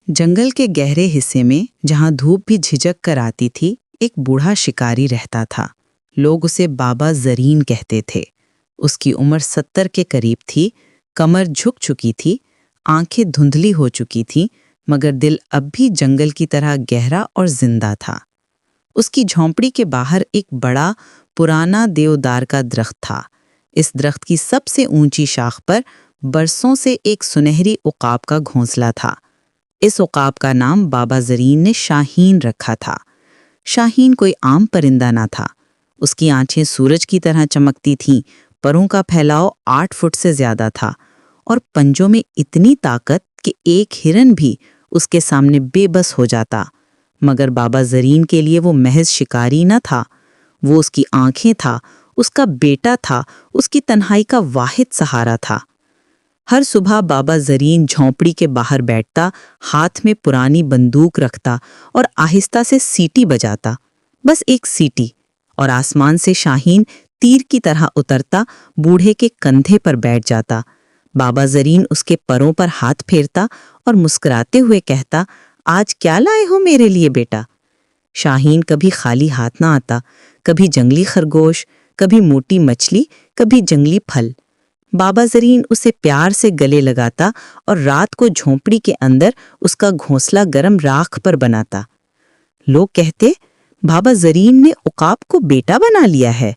जंगल के गहरे हिस्से में, जहाँ धूप भी झिझक कर आती थी, एक बूढ़ा शिकारी रहता था। लोग उसे बाबा जरीन कहते थे। उसकी उम्र 70 के करीब थी, कमर झुक चुकी थी, आंखें धुंधली हो चुकी थीं, मगर दिल अब भी जंगल की तरह गहरा और जिंदा था। उसकी झोंपड़ी के बाहर एक बड़ा पुराना देवदार का दरख्त था। इस दरख्त की सबसे ऊंची शाख पर बरसों से एक सुनहरी उकाब का घोंसला था। इस उकाब का नाम बाबा जरीन ने शाहीन रखा था। शाहीन कोई आम परिंदा ना था। उसकी आंखें सूरज की तरह चमकती थीं, परों का फैलाव 8 फुट से ज्यादा था और पंजों में इतनी ताकत कि एक हिरन भी उसके सामने बेबस हो जाता। मगर बाबा जरीन के लिए वो महज शिकारी न था, वो उसकी आंखें था, उसका बेटा था, उसकी तन्हाई का वाहिद सहारा था। हर सुबह बाबा जरीन झोंपड़ी के बाहर बैठता, हाथ में पुरानी बंदूक रखता और आहिस्ता से सीटी बजाता, बस एक सीटी, और आसमान से शाहीन तीर की तरह उतरता, बूढ़े के कंधे पर बैठ जाता। बाबा जरीन उसके परों पर हाथ फेरता और मुस्कुराते हुए कहता, आज क्या लाए हो मेरे लिए बेटा? शाहीन कभी खाली हाथ ना आता, कभी जंगली खरगोश, कभी मोटी मछली, कभी जंगली फल। बाबा जरीन उसे प्यार से गले लगाता और रात को झोंपड़ी के अंदर उसका घोंसला गरम राख पर बनाता। लोग कहते, बाबा जरीन ने उकाब को बेटा बना लिया है।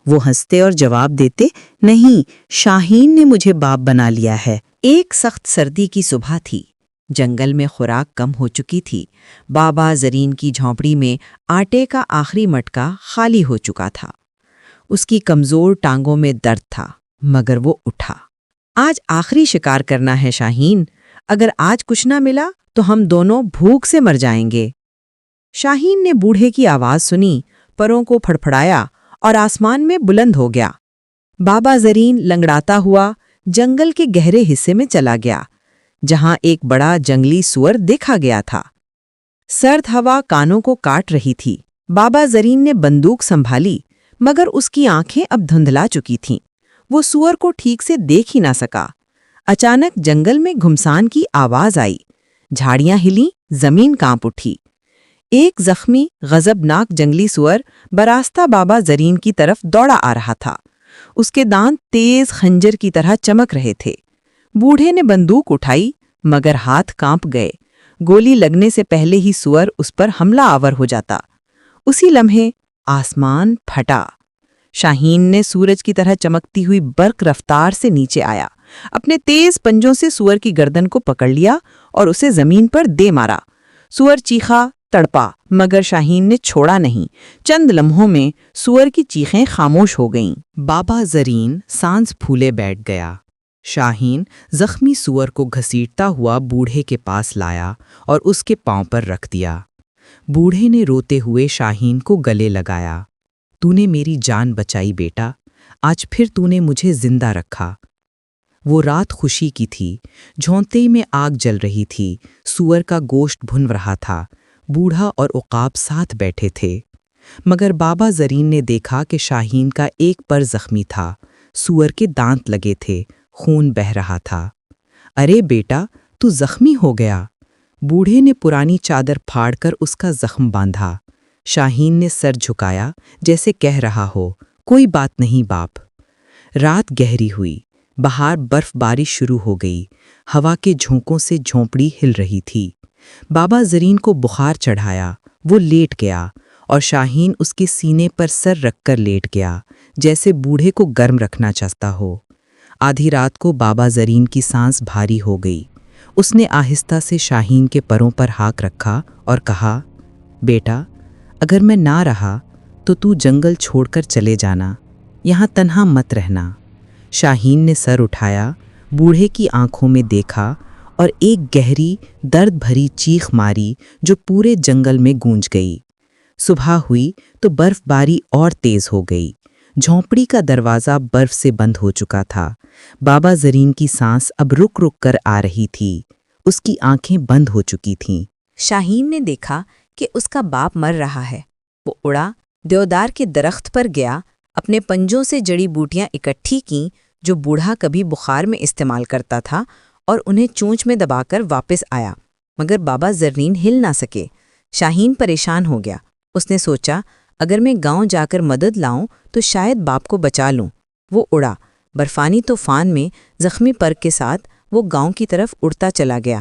वो हंसते और जवाब देते, नहीं, शाहीन ने मुझे बाप बना लिया है। एक सख्त सर्दी की सुबह थी। जंगल में खुराक कम हो चुकी थी। बाबा जरीन की झोंपड़ी में आटे का आखिरी मटका खाली हो चुका था। उसकी कमजोर टांगों में दर्द था, मगर वो उठा। आज आखिरी शिकार करना है शाहीन। अगर आज कुछ ना मिला तो हम दोनों भूख से मर जाएंगे। शाहीन ने बूढ़े की आवाज सुनी, परों को फड़फड़ाया और आसमान में बुलंद हो गया। बाबा जरीन लंगड़ाता हुआ जंगल के गहरे हिस्से में चला गया, जहां एक बड़ा जंगली सुअर देखा गया था। सर्द हवा कानों को काट रही थी। बाबा जरीन ने बंदूक संभाली, मगर उसकी आंखें अब धुंधला चुकी थीं। वो सुअर को ठीक से देख ही ना सका। अचानक जंगल में घुमसान की आवाज आई। झाड़ियां हिली, जमीन कांप उठी। एक जख्मी, गजबनाक जंगली सुअर बरास्ता बाबा जरीन की तरफ दौड़ा आ रहा था। उसके दांत तेज खंजर की तरह चमक रहे थे। बूढ़े ने बंदूक उठाई, मगर हाथ कांप गए। गोली लगने से पहले ही सुअर उस पर हमला आवर हो जाता। उसी लम्हे आसमान फटा। शाहीन ने सूरज की तरह चमकती हुई बर्क रफ्तार से नीचे आया। अपने तेज पंजों से सुअर की गर्दन को पकड़ लिया और उसे जमीन पर दे मारा। सुअर चीखा, तड़पा, मगर शाहीन ने छोड़ा नहीं। चंद लम्हों में सुअर की चीखें खामोश हो गईं। बाबा जरीन सांस फूले बैठ गया। शाहीन जख्मी सुअर को घसीटता हुआ बूढ़े के पास लाया और उसके पांव पर रख दिया। बूढ़े ने रोते हुए शाहीन को गले लगाया। तूने मेरी जान बचाई बेटा, आज फिर तूने मुझे जिंदा रखा। वो रात खुशी की थी। झोंपड़ी में आग जल रही थी, सुअर का गोश्त भुन रहा था, बूढ़ा और उकाब साथ बैठे थे। मगर बाबा जरीन ने देखा कि शाहीन का एक पर जख्मी था, सुअर के दांत लगे थे, खून बह रहा था। अरे बेटा, तू जख्मी हो गया। बूढ़े ने पुरानी चादर फाड़कर उसका जख्म बांधा। शाहीन ने सर झुकाया, जैसे कह रहा हो, कोई बात नहीं बाप। रात गहरी हुई। बाहर बर्फबारी शुरू हो गई। हवा के झोंकों से झोंपड़ी हिल रही थी। बाबा जरीन को बुखार चढ़ाया। वो लेट गया और शाहीन उसके सीने पर सर रखकर लेट गया, जैसे बूढ़े को गर्म रखना चाहता हो। आधी रात को बाबा जरीन की सांस भारी हो गई। उसने आहिस्ता से शाहीन के परों पर हाथ रखा और कहा, बेटा, अगर मैं ना रहा तो तू जंगल छोड़कर चले जाना, यहाँ तन्हा मत रहना। शाहीन ने सर उठाया, बूढ़े की आंखों में देखा और एक गहरी दर्द भरी चीख मारी जो पूरे जंगल में गूंज गई। सुबह हुई तो बर्फबारी और तेज हो गई। झोंपड़ी का दरवाज़ा बर्फ से बंद हो चुका था। बाबा जरीन की सांस अब रुक रुक कर आ रही थी। उसकी आंखें बंद हो चुकी थीं। शाहीन ने देखा कि उसका बाप मर रहा है। वो उड़ा, देवदार के दरख्त पर गया, अपने पंजों से जड़ी बूटियां इकट्ठी कीं जो बूढ़ा कभी बुखार में इस्तेमाल करता था, और उन्हें चोंच में दबाकर वापस आया। مگر بابا زرین ہل نہ سکے۔ شاہین پریشان ہو گیا۔ اس نے سوچا اگر میں گاؤں جا کر مدد لاؤں تو شاید باپ کو بچا لوں۔ وہ اڑا۔ برفانی طوفان میں زخمی پر کے ساتھ وہ گاؤں کی طرف اڑتا چلا گیا۔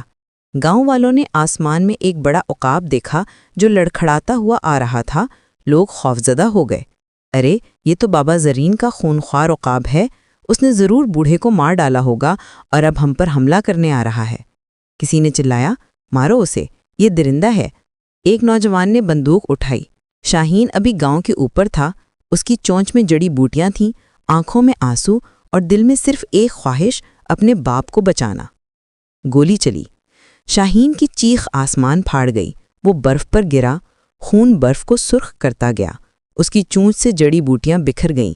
گاؤں والوں نے آسمان میں ایک بڑا عقاب دیکھا جو لڑکھڑاتا ہوا آ رہا تھا۔ لوگ خوفزدہ ہو گئے۔ ارے یہ تو بابا زرین کا خونخوار عقاب ہے، اس نے ضرور بوڑھے کو مار ڈالا ہوگا اور اب ہم پر حملہ کرنے آ رہا ہے۔ کسی نے چلایا، مارو اسے، یہ درندہ ہے۔ ایک نوجوان نے بندوق اٹھائی۔ شاہین ابھی گاؤں کے اوپر تھا، اس کی چونچ میں جڑی بوٹیاں تھیں، آنکھوں میں آنسو اور دل میں صرف ایک خواہش، اپنے باپ کو بچانا۔ گولی چلی۔ شاہین کی چیخ آسمان پھاڑ گئی۔ وہ برف پر گرا، خون برف کو سرخ کرتا گیا۔ اس کی چونچ سے جڑی بوٹیاں بکھر گئیں۔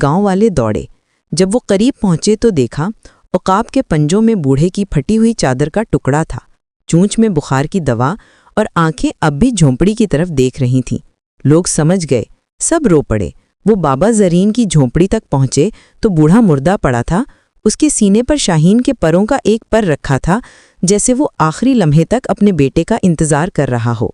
گاؤں والے دوڑے۔ جب وہ قریب پہنچے تو دیکھا عقاب کے پنجوں میں بوڑھے کی پھٹی ہوئی چادر کا ٹکڑا تھا، چونچ میں بخار کی دوا، اور آنکھیں اب بھی جھونپڑی کی طرف دیکھ رہی تھیں۔ لوگ سمجھ گئے، سب رو پڑے۔ وہ بابا زرین کی جھونپڑی تک پہنچے تو بوڑھا مردہ پڑا تھا۔ اس کے سینے پر شاہین کے پروں کا ایک پر رکھا تھا، جیسے وہ آخری لمحے تک اپنے بیٹے کا انتظار کر رہا ہو۔